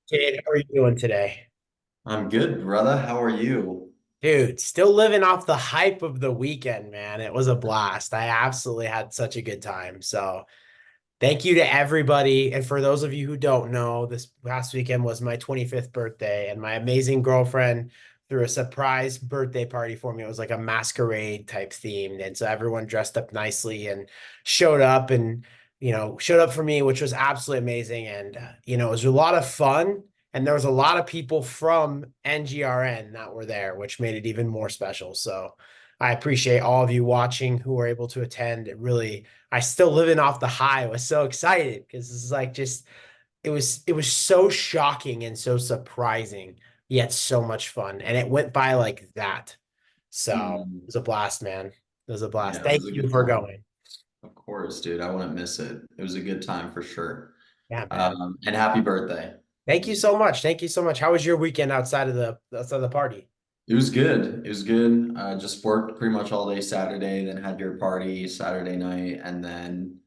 Kid, how are you doing today? I'm good, brother. How are you? Dude, still living off the hype of the weekend, man. It was a blast. I absolutely had such a good time. So, thank you to everybody. And for those of you who don't know, this past weekend was my 25th birthday, and my amazing girlfriend threw a surprise birthday party for me. It was like a masquerade type themed. And so everyone dressed up nicely and showed up and, showed up for me, which was absolutely amazing. And, it was a lot of fun. And there was a lot of people from NGRN that were there, which made it even more special. So I appreciate all of you watching who were able to attend. It really, I still living off the high. I was so excited because this is like just it was so shocking and so surprising, yet so much fun. And it went by like that. So it Mm, was a blast, man. It was a blast. yeah, it Thank was a you good for time. going. Of course, dude. I wouldn't miss it. It was a good time for sure. Yeah, man. And happy birthday. Thank you so much. Thank you so much. How was your weekend outside of the party? It was good. It was good. Just worked pretty much all day Saturday, then had your party Saturday night, and then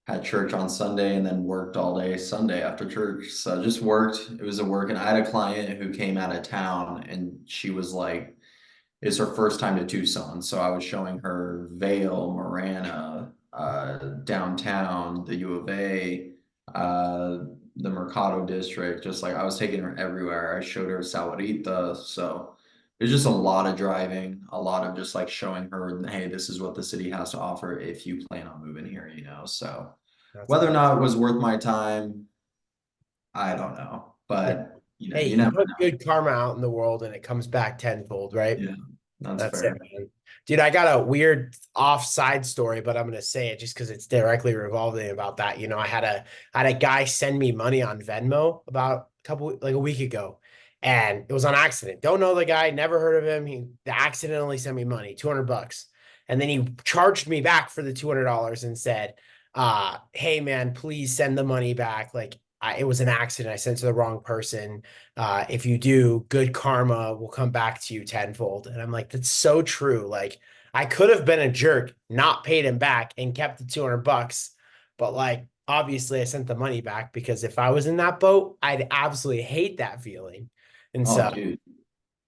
had church on Sunday, and then worked all day Sunday after church. So just worked. It was a work, and I had a client who came out of town, and she was like, it's her first time to Tucson. So I was showing her Vail, Marana, downtown, the U of A, uh, the Mercado district. Just like I was taking her everywhere. I showed her Sahuarita. So it's just a lot of driving, a lot of just like showing her, hey, this is what the city has to offer if you plan on moving here. So That's whether or awesome. not it was worth my time, I don't know. Yeah. But Hey, you you never put know. good karma out in the world and it comes back tenfold, right? Yeah, that's That's it, fair. man. Dude, I got a weird offside story, but I'm gonna say it just because it's directly revolving about that. I had a guy send me money on Venmo about a week ago, and it was on accident. Don't know the guy, never heard of him. He accidentally sent me money, $200. And then he charged me back for the $200 and said, hey man, please send the money back. Like it was an accident. I sent it to the wrong person. If you do, good karma will come back to you tenfold. And I'm like, that's so true. Like, I could have been a jerk, not paid him back, and kept the $200. But like, obviously, I sent the money back because if I was in that boat, I'd absolutely hate that feeling. And Oh, so dude.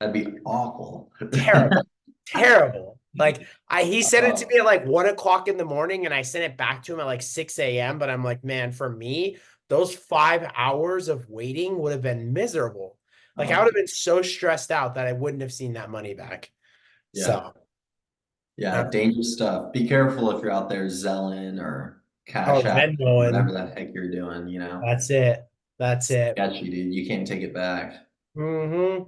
That'd be awful. terrible, terrible. Like he said it to Oh, me at like 1 o'clock in the morning, and I sent it back to him at like 6 a.m. But I'm like, man, for me, those 5 hours of waiting would have been miserable. Like I would oh, have been so stressed out that I wouldn't have seen that money back. yeah. So, Yeah, uh, dangerous stuff. Be careful if you're out there Zelling or or Cash App, Venmoing. whatever the heck you're doing. That's it. That's it. Sketchy, dude. You can't take it back. Hmm.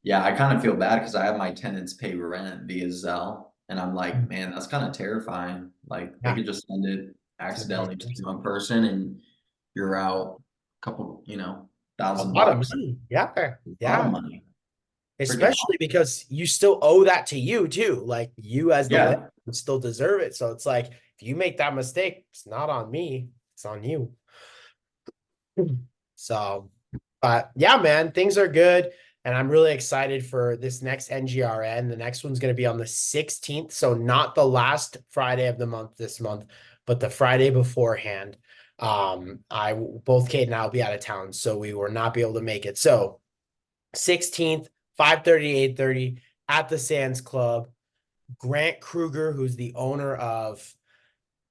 Yeah, I kind of feel bad because I have my tenants pay rent via Zelle, and I'm like, man, that's kind of terrifying. Like they Yeah. could just send it To the wrong accidentally to the person. wrong person, and you're out a couple, A thousand lot of bucks. money. Yeah. A lot of Yeah. money. Freaking Especially awful. because you still owe that to you too. Like you as the landlord Yeah. still deserve it. So it's like if you make that mistake, it's not on me, it's on you. So, but yeah, man, things are good. And I'm really excited for this next NGRN. The next one's going to be on the 16th. So, not the last Friday of the month this month, but the Friday beforehand. Both Kate and I will be out of town. So, we will not be able to make it. So, 16th, 5:30, 8:30 at the Sands Club. Grant Kruger, who's the owner of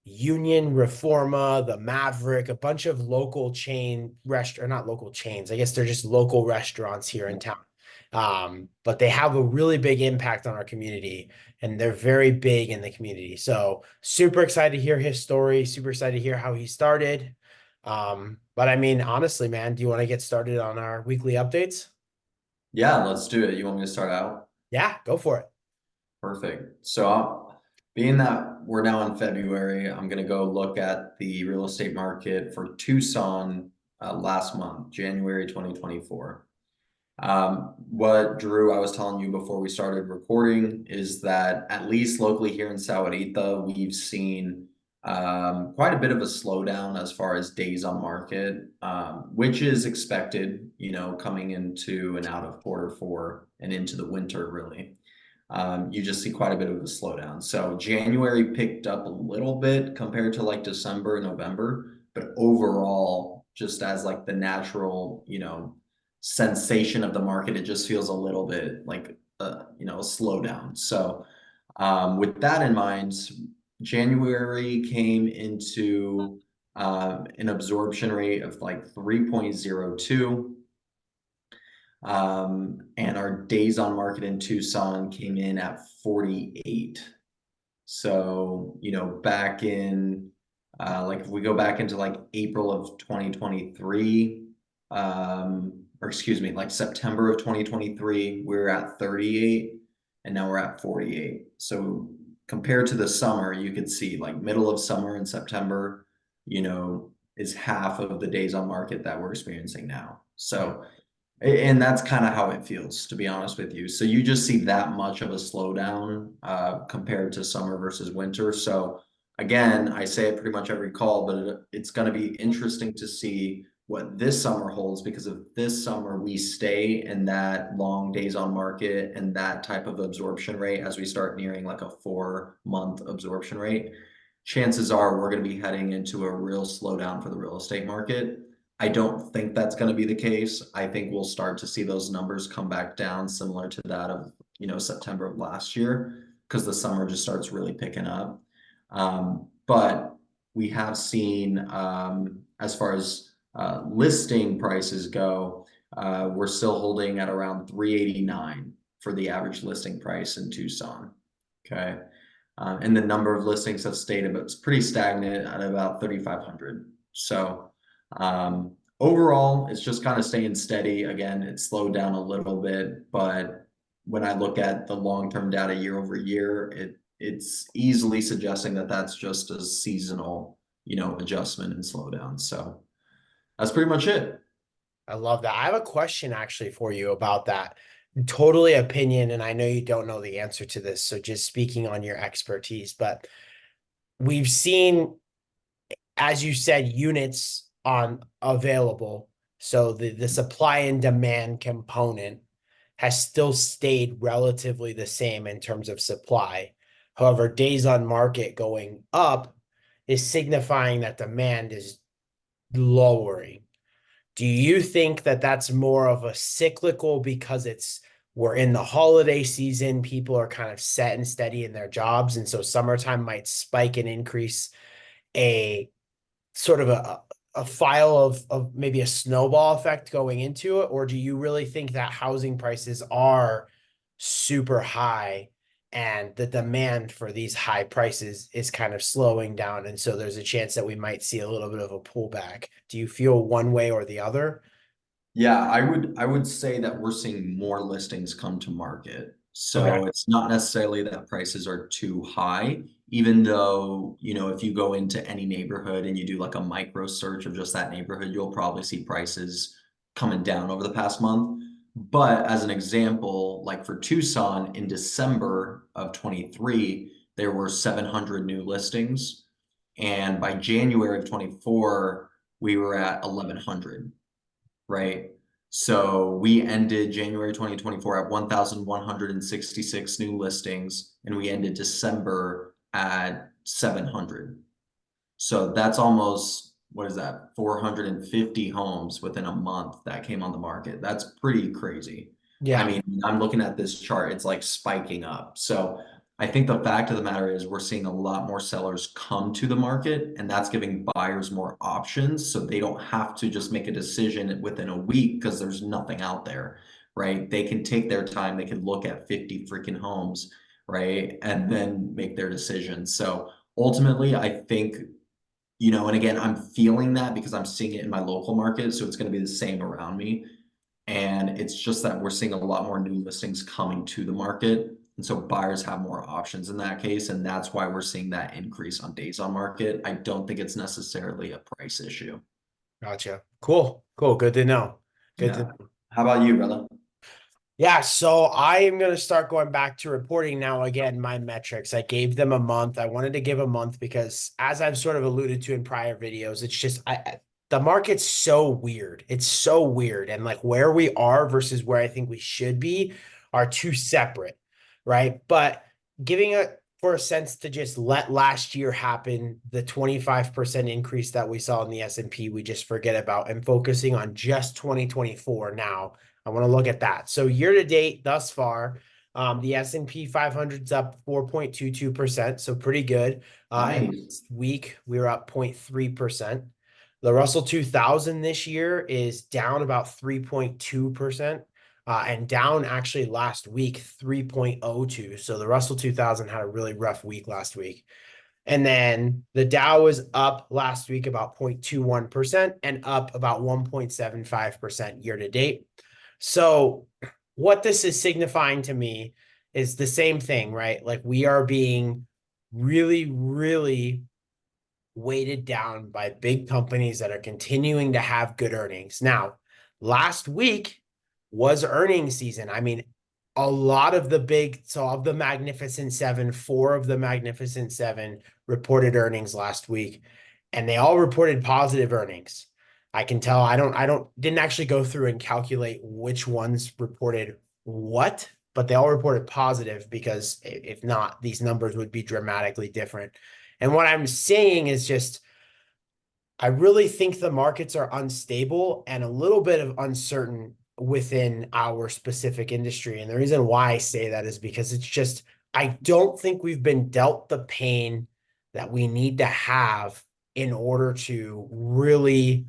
Union, Reforma, the Maverick, a bunch of local chain restaurant, not local chains. I guess they're just local restaurants here in town. But they have a really big impact on our community and they're very big in the community. So super excited to hear his story, super excited to hear how he started. But I mean, honestly, man, do you want to get started on our weekly updates? Yeah, let's do it. You want me to start out? Yeah, go for it. Perfect. So, being that we're now in February, I'm going to go look at the real estate market for Tucson last month, January 2024. What Drew, I was telling you before we started recording is that at least locally here in Sahuarita, we've seen quite a bit of a slowdown as far as days on market, which is expected, coming into and out of quarter 4 and into the winter, really. You just see quite a bit of a slowdown. So January picked up a little bit compared to like December and November, but overall, just as like the natural, sensation of the market. It just feels a little bit like a slowdown. So with that in mind, January came into an absorption rate of like 3.02. And our days on market in Tucson came in at 48. So, back in like if we go back into like April of 2023, or excuse me, like September of 2023, we were at 38 and now we're at 48. So compared to the summer, you could see like middle of summer in September, is half of the days on market that we're experiencing now. Right. So and that's kind of how it feels, to be honest with you. So you just see that much of a slowdown compared to summer versus winter. So again, I say it pretty much every call, but it's going to be interesting to see what this summer holds because if this summer we stay in that long days on market and that type of absorption rate as we start nearing like a 4-month absorption rate, chances are we're going to be heading into a real slowdown for the real estate market. I don't think that's going to be the case. I think we'll start to see those numbers come back down similar to that of, September of last year because the summer just starts really picking up. But we have seen, as far as listing prices go, we're still holding at around 389 for the average listing price in Tucson. Okay. And the number of listings have stayed about it's pretty stagnant at about 3,500. So overall, it's just kind of staying steady. Again, it slowed down a little bit, but when I look at the long-term data year over year, it's easily suggesting that that's just a seasonal, adjustment and slowdown. So that's pretty much it. I love that. I have a question actually for you about that. Totally opinion, and I know you don't know the answer to this, so just speaking on your expertise, but we've seen, as you said, units on available. So the supply and demand component has still stayed relatively the same in terms of supply. However, days on market going up is signifying that demand is lowering. Do you think that that's more of a cyclical because we're in the holiday season, people are kind of set and steady in their jobs, and so summertime might spike and increase a sort of a file of maybe a snowball effect going into it? Or do you really think that housing prices are super high and the demand for these high prices is kind of slowing down? And so there's a chance that we might see a little bit of a pullback. Do you feel one way or the other? Yeah, I would say that we're seeing more listings come to market. Okay. So it's not necessarily that prices are too high, even though, if you go into any neighborhood and you do like a micro search of just that neighborhood, you'll probably see prices coming down over the past month. But as an example, like for Tucson in December of 23, there were 700 new listings. And by January of 24, we were at 1,100. Right? So we ended January 2024 at 1,166 new listings, and we ended December at 700. So that's almost, what is that, 450 homes within a month that came on the market. That's pretty crazy. I Yeah. mean, I'm looking at this chart, it's like spiking up. So I think the fact of the matter is we're seeing a lot more sellers come to the market, and that's giving buyers more options. So they don't have to just make a decision within a week because there's nothing out there, right? They can take their time, they can look at 50 freaking homes, right? And then make their decision. So ultimately, I think and again, I'm feeling that because I'm seeing it in my local market. So it's going to be the same around me. And it's just that we're seeing a lot more new listings coming to the market. And so buyers have more options in that case. And that's why we're seeing that increase on days on market. I don't think it's necessarily a price issue. Gotcha. Cool. Cool. Good to know. Good to Yeah. know. How about you, brother? Yeah, so I am going to start going back to reporting now again my metrics. I gave them a month. I wanted to give a month because as I've sort of alluded to in prior videos, it's just the market's so weird. It's so weird and like where we are versus where I think we should be are two separate, right? But giving a for a sense to just let last year happen, the 25% increase that we saw in the S&P, we just forget about and focusing on just 2024 now. I want to look at that. So year to date thus far, the S&P 500's up 4.22%, so pretty good. And Nice. last week we were up 0.3%. The Russell 2000 this year is down about 3.2%. And down actually last week 3.02. So the Russell 2000 had a really rough week last week. And then the Dow was up last week about 0.21% and up about 1.75% year to date. So what this is signifying to me is the same thing, right? Like we are being really, really weighted down by big companies that are continuing to have good earnings. Now, last week was earnings season. I mean, a lot of the big, so of the Magnificent Seven, four of the Magnificent Seven reported earnings last week, and they all reported positive earnings. I can tell didn't actually go through and calculate which ones reported what, but they all reported positive because if not, these numbers would be dramatically different. And what I'm saying is just, I really think the markets are unstable and a little bit of uncertain within our specific industry. And the reason why I say that is because it's just, I don't think we've been dealt the pain that we need to have in order to really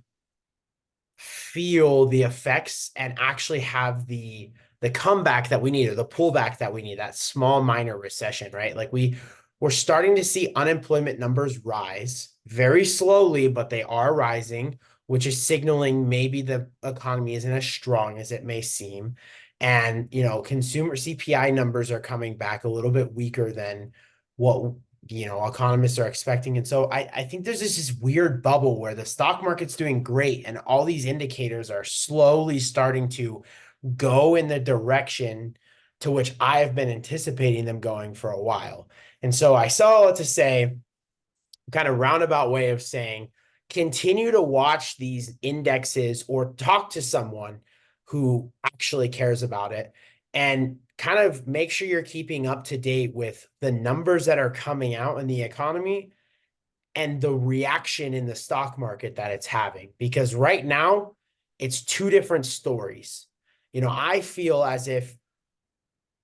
feel the effects and actually have the comeback that we need or the pullback that we need, that small minor recession, right? Like we're starting to see unemployment numbers rise very slowly, but they are rising, which is signaling maybe the economy isn't as strong as it may seem. And, consumer CPI numbers are coming back a little bit weaker than what economists are expecting. And so I think there's this weird bubble where the stock market's doing great and all these indicators are slowly starting to go in the direction to which I have been anticipating them going for a while. And so I saw all to say, kind of roundabout way of saying, continue to watch these indexes or talk to someone who actually cares about it and kind of make sure you're keeping up to date with the numbers that are coming out in the economy and the reaction in the stock market that it's having. Because right now, it's two different stories. I feel as if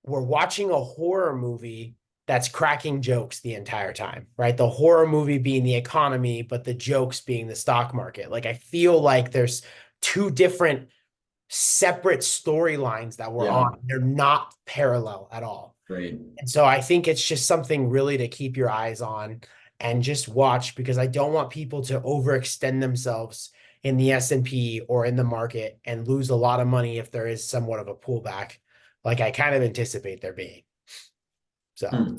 we're watching a horror movie that's cracking jokes the entire time, right? The horror movie being the economy, but the jokes being the stock market. Like I feel like there's two different separate storylines that we're Yeah, on. They're not parallel at all. great. And so I think it's just something really to keep your eyes on and just watch because I don't want people to overextend themselves in the S&P or in the market and lose a lot of money if there is somewhat of a pullback, like I kind of anticipate there being. So, Hmm.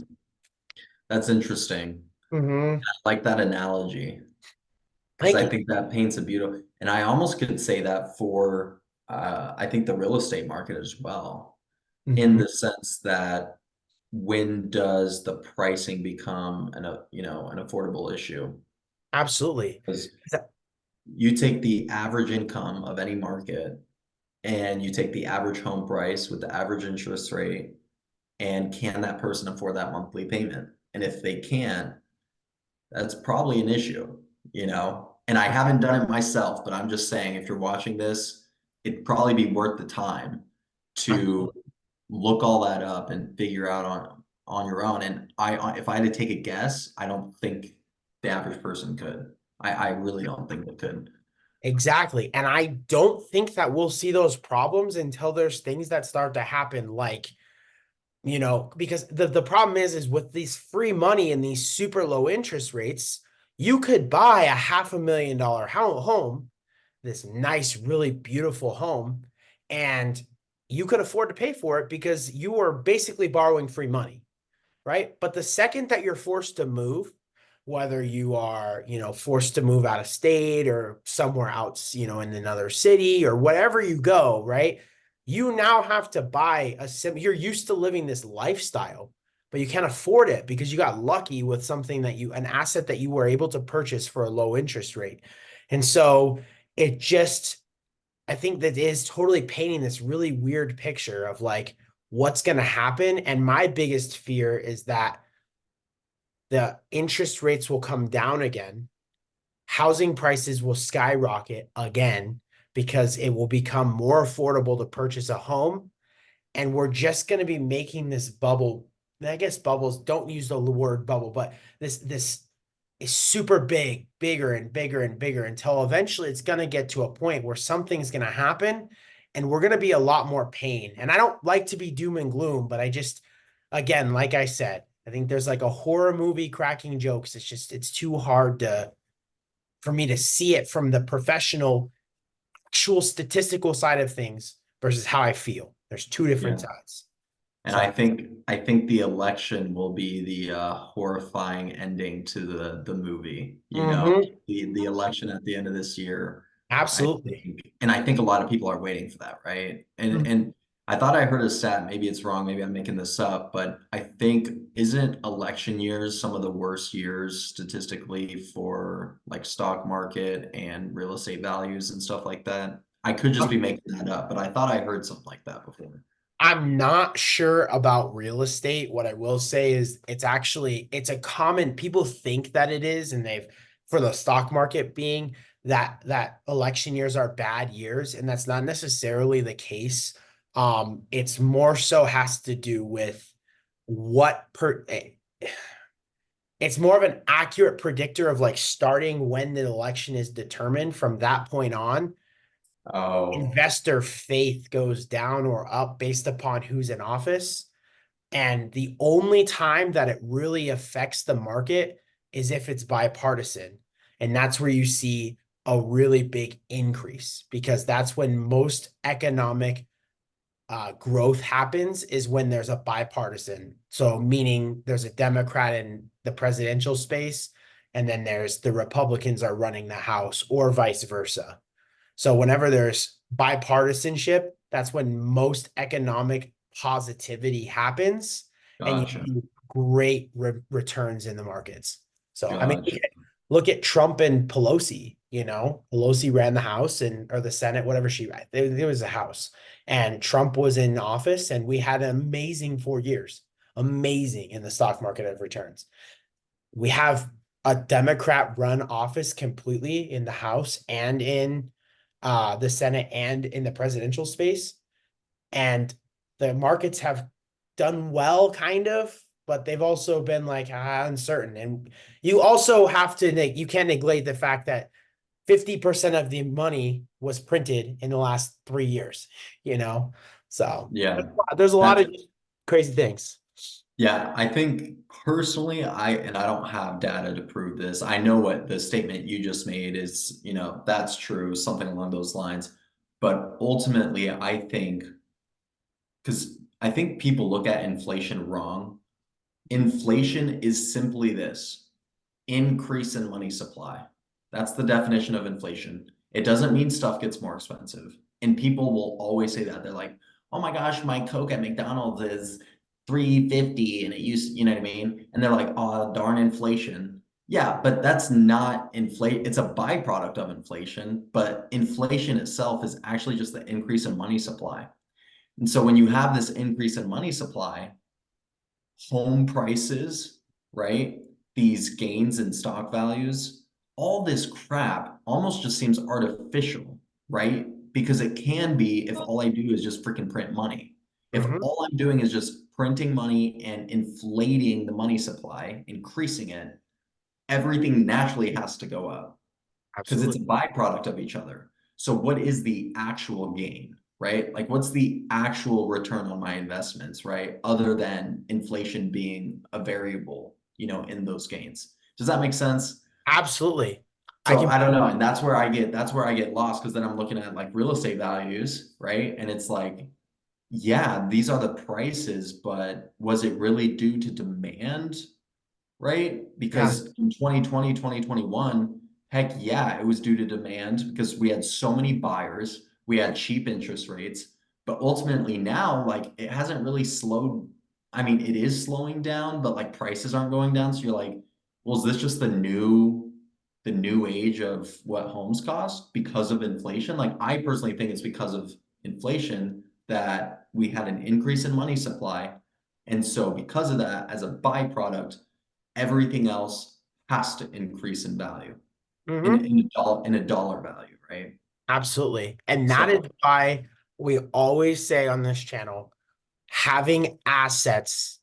That's interesting. mhm. I like that analogy because Thank I you. think that paints a beautiful, and I almost could say that for, I think the real estate market as well, in Mhm. the sense that when does the pricing become an affordable issue? Absolutely. Because you take the average income of any market and you take the average home price with the average interest rate, and can that person afford that monthly payment? And if they can't, that's probably an issue, you know? And I haven't done it myself, but I'm just saying if you're watching this, it'd probably be worth the time to Absolutely. look all that up and figure out on your own. And if I had to take a guess, I don't think the average person could. I really don't think they could. Exactly. And I don't think that we'll see those problems until there's things that start to happen, like because the problem is with these free money and these super low interest rates, you could buy a $500,000 home, this nice, really beautiful home, and you could afford to pay for it because you are basically borrowing free money, right? But the second that you're forced to move, whether you are, forced to move out of state or somewhere else, in another city or whatever you go, right? You now have to buy you're used to living this lifestyle, but you can't afford it because you got lucky with something an asset that you were able to purchase for a low interest rate. And so it just, I think that is totally painting this really weird picture of like what's going to happen. And my biggest fear is that the interest rates will come down again. Housing prices will skyrocket again because it will become more affordable to purchase a home. And we're just going to be making this bubble. I guess bubbles, don't use the word bubble, but this is super big, bigger and bigger and bigger until eventually it's going to get to a point where something's going to happen and we're going to be a lot more pain. And I don't like to be doom and gloom, but I just, again, like I said, I think there's like a horror movie cracking jokes. It's too hard for me to see it from the professional, actual statistical side of things versus how I feel. There's two different Yeah. sides. And So, I think the election will be the horrifying ending to the movie. You know, mhm, the election at the end of this year. I absolutely. think, and I think a lot of people are waiting for that, right? And Mhm. and I thought I heard a stat. Maybe it's wrong. Maybe I'm making this up. But I think isn't election years some of the worst years statistically for like stock market and real estate values and stuff like that? I could just be making that up, but I thought I heard something like that before. I'm not sure about real estate. What I will say is it's a common people think that it is, and they've for the stock market being that election years are bad years, and that's not necessarily the case. It's more so has to do with what per it's more of an accurate predictor of like starting when the election is determined. From that point on, Oh, investor faith goes down or up based upon who's in office. And the only time that it really affects the market is if it's bipartisan. And that's where you see a really big increase because that's when most economic growth happens is when there's a bipartisan. So meaning there's a Democrat in the presidential space, and then there's the Republicans are running the House or vice versa. So whenever there's bipartisanship, that's when most economic positivity happens and you gotcha. see great returns in the markets. So, I mean, Gotcha. look at Trump and Pelosi, Pelosi ran the House and or the Senate, whatever she ran. It was a House. And Trump was in office and we had an amazing 4 years. Amazing in the stock market of returns. We have a Democrat run office completely in the House and in the Senate and in the presidential space. And the markets have done well, kind of, but they've also been like uncertain. And you also have to, you can't neglect the fact that 50% of the money was printed in the last 3 years, you know? So Yeah. there's a lot That of crazy things. yeah, I think personally, I don't have data to prove this. I know what the statement you just made is, that's true, something along those lines. But ultimately, I think because I think people look at inflation wrong. Inflation is simply this increase in money supply. That's the definition of inflation. It doesn't mean stuff gets more expensive. And people will always say that. They're like, oh my gosh, my Coke at McDonald's is 3.50 and it used, you know what I mean? And they're like, oh, darn inflation. Yeah, but that's not inflate. It's a byproduct of inflation, but inflation itself is actually just the increase in money supply. And so when you have this increase in money supply, home prices, right? These gains in stock values, all this crap almost just seems artificial, right? Because it can be if all I do is just freaking print money. If Mhm. all I'm doing is just printing money and inflating the money supply, increasing it, everything naturally has to go up because it's a Absolutely. byproduct of each other. So what is the actual gain, right? Like what's the actual return on my investments, right? Other than inflation being a variable, in those gains. Does that make sense? Absolutely. I So can, I don't know. And that's where I get lost because then I'm looking at like real estate values, right? And it's like, yeah, these are the prices, but was it really due to demand, right? yeah. Because in 2020, 2021, heck yeah, it was due to demand because we had so many buyers, we had cheap interest rates, but ultimately now, like it hasn't really slowed. I mean, it is slowing down, but like prices aren't going down. So you're like, well, is this just the new age of what homes cost because of inflation? Like I personally think it's because of inflation that we had an increase in money supply. And so because of that, as a byproduct, everything else has to increase in value Hmm. in a dollar value, right? Absolutely. And that is So why we always say on this channel, having assets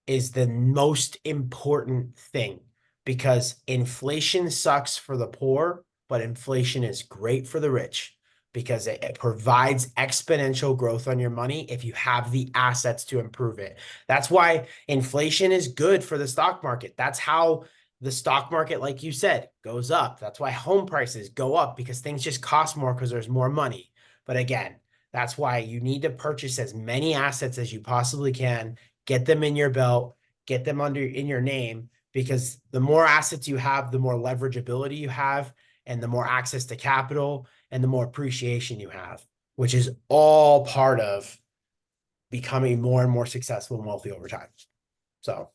is the most important thing because inflation sucks for the poor, but inflation is great for the rich because it provides exponential growth on your money if you have the assets to improve it. That's why inflation is good for the stock market. That's how the stock market, like you said, goes up. That's why home prices go up because things just cost more because there's more money. But again, that's why you need to purchase as many assets as you possibly can, get them in your belt, get them under in your name, because the more assets you have, the more leverageability you have, and the more access to capital and the more appreciation you have, which is all part of becoming more and more successful and wealthy over time. So,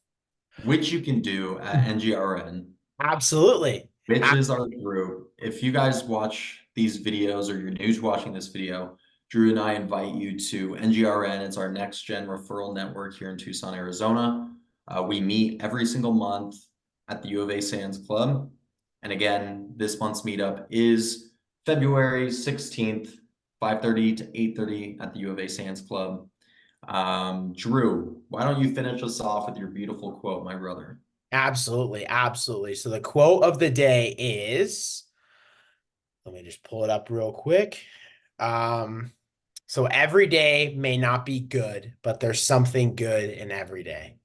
which you can do at NGRN, absolutely. which is our group. If you guys watch these videos or you're new to watching this video, Drew and I invite you to NGRN. It's our next gen referral network here in Tucson, Arizona. We meet every single month at the U of A Sands Club. And again, this month's meetup is February 16th, 5:30 to 8:30 at the U of A Sands Club. Drew, why don't you finish us off with your beautiful quote, my brother? Absolutely. Absolutely. So, the quote of the day is, let me just pull it up real quick. Um, so every day may not be good, but there's something good in every day.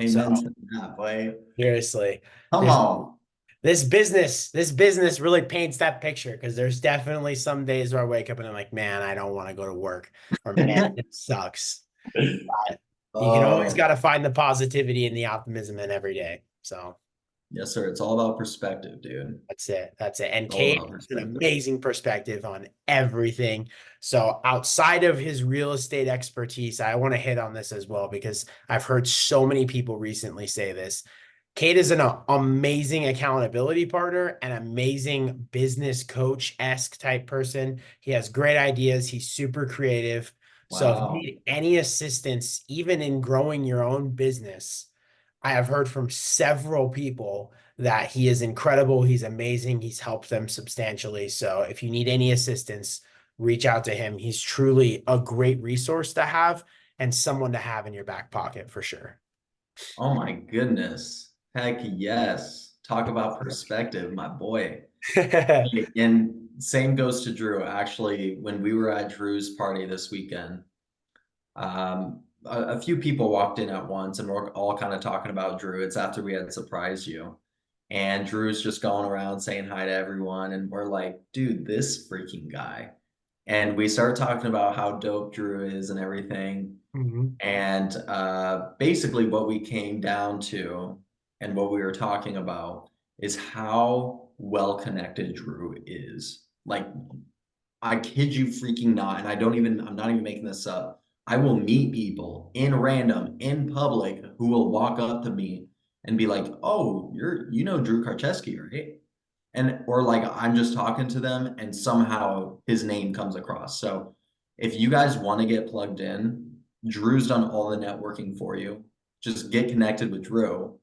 So Amen to that, boy. seriously, Come there's on. this business really paints that picture because there's definitely some days where I wake up and I'm like, man, I don't want to go to work, or man, it sucks. But you can always Oh, got to find the positivity and the optimism in every day. So yes, sir. It's all about perspective, dude. that's it. That's it. And It's all Kate about has an perspective. amazing perspective on everything. So outside of his real estate expertise, I want to hit on this as well because I've heard so many people recently say this. Kate is an amazing accountability partner, an amazing business coach-esque type person. He has great ideas. He's super creative. So if you Wow. need any assistance, even in growing your own business, I have heard from several people that he is incredible. He's amazing. He's helped them substantially. So if you need any assistance, reach out to him. He's truly a great resource to have and someone to have in your back pocket for sure. Oh my goodness. Heck yes. Talk about perspective, my boy. And same goes to Drew. Actually, when we were at Drew's party this weekend, a few people walked in at once and we're all kind of talking about Drew. It's after we had surprised you. And Drew's just going around saying hi to everyone. And we're like, dude, this freaking guy. And we started talking about how dope Drew is and everything. Mhm. And basically, what we came down to and what we were talking about is how well connected Drew is. Like, I kid you freaking not, and I'm not even making this up. I will meet people in random, in public, who will walk up to me and be like, "Oh, you know Drew Karcheski, right?" And or like I'm just talking to them and somehow his name comes across. So if you guys want to get plugged in, Drew's done all the networking for you. Just get connected with Drew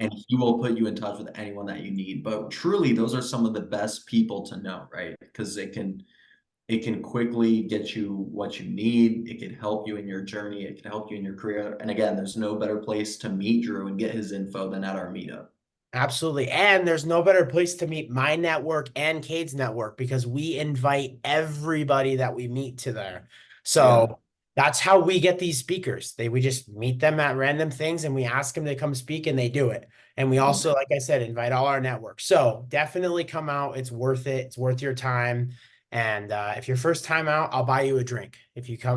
and he will put you in touch with anyone that you need. But truly, those are some of the best people to know, right? Because it can quickly get you what you need. It can help you in your journey. It can help you in your career. And again, there's no better place to meet Drew and get his info than at our meetup. Absolutely. And there's no better place to meet my network and Cade's network because we invite everybody that we meet to there. Yeah. So that's how we get these speakers. We just meet them at random things and we ask them to come speak and they do it. And we also, like I said, invite all our network. So definitely come out. It's worth it. It's worth your time. And if your first time out, I'll buy you a drink. If you tell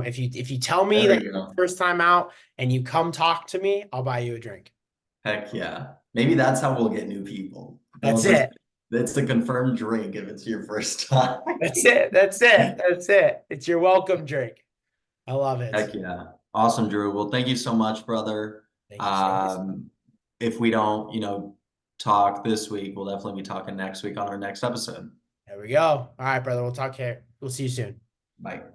me There that you you're go. first time out and you come talk to me, I'll buy you a drink. Heck yeah. Maybe that's how we'll get new people. They'll That's just, it. it's a confirmed drink if it's your first time. That's it. That's it. That's it. It's your welcome drink. I love it. Heck yeah. Awesome, Drew. Well, thank you so much, brother. Thank you, sir. If we don't, talk this week, we'll definitely be talking next week on our next episode. There we go. All right, brother. We'll talk here. We'll see you soon. Bye.